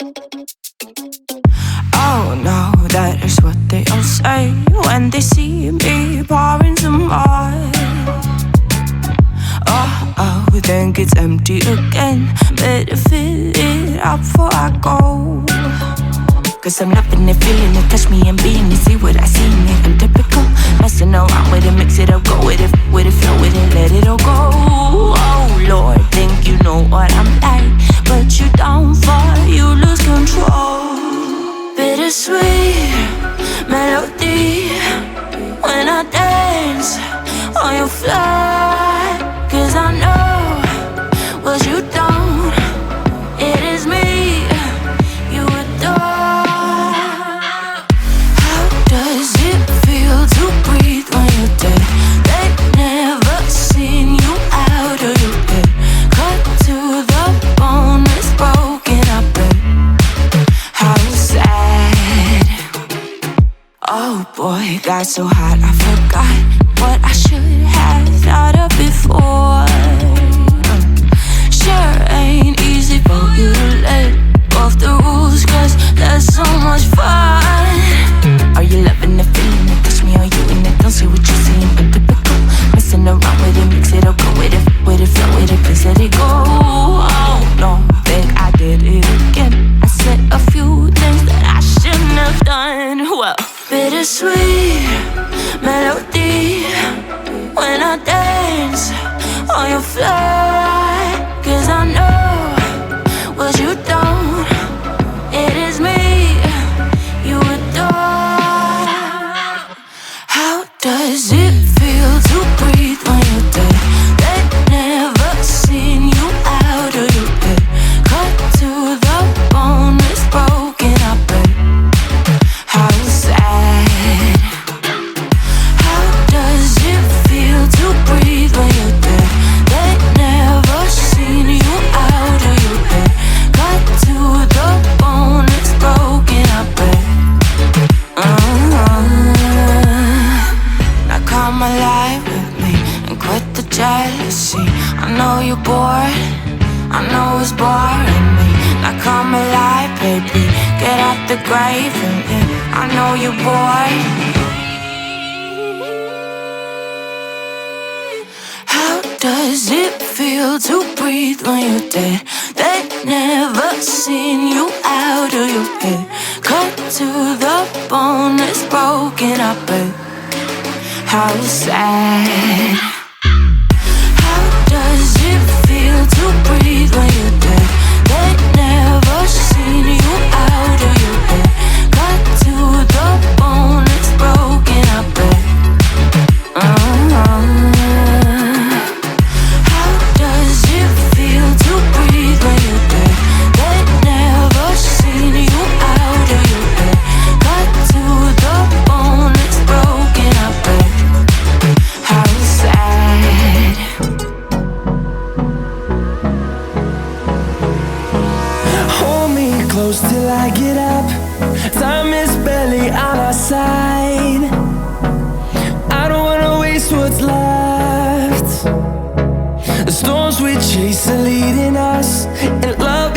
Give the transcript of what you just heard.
Oh no, that is what they all say when they see me pouring some more. Oh, then gets empty again. Better fill it up before I go. Cause I'm loving it, feeling it, touch me and being it. See what I see in it, I'm typical. Messing around with it, mix it up, go with it, flow with it, let it all go. Oh Lord, think you know what I'm like, but you don't fall, you lose control. Bittersweet melody when I dance on your fly. Cause I know what you don't, it is me you adore. How does it feel to breathe when you're dead? They've never seen you out of your bed. Cut to the bone, it's broken, I bet. How sad. Oh boy, got so hot I forgot what I should have thought of before. Sure ain't easy for you to let go of the rules, cause that's so much fun. Are you loving the feeling it? Touch me, are you in it? Don't see what you're seeing, but typical. Messing around with it, mix it up, go with it, flow with it, please let it go. Oh no, think I did it again. I said a few things that I shouldn't have done. Well, bittersweet melody when I dance on your fly. Cause I know what you don't, it is me you adore. How does it feel to breathe when you're dead? They've never seen you out of your bed. Cut to the bone, it's broken, I bet. How sad. How does it feel to breathe when you're dead? They've never seen you out of your bed. Cut to the bone, it's broken, I bet. Now come alive with me and quit the jealousy. I know you're bored, I know it's boring me. Now come alive, baby, get out the grave and live. I know you're bored. How does it feel to breathe when you're dead? They've never seen you out of your head. Cut to the bone, it's broken, I bet. How sad. How does it feel to breathe when you're dead? They've never seen you out of your head. Cut to the bone, it's broken, I bet. How does it feel to breathe when you're dead? They've never seen you out of your head. Cut to the bone, it's broken, I bet. How sad. Hold me close till I get up. Time is barely on our side. I don't wanna waste what's left. The storms we chase are leading us, and love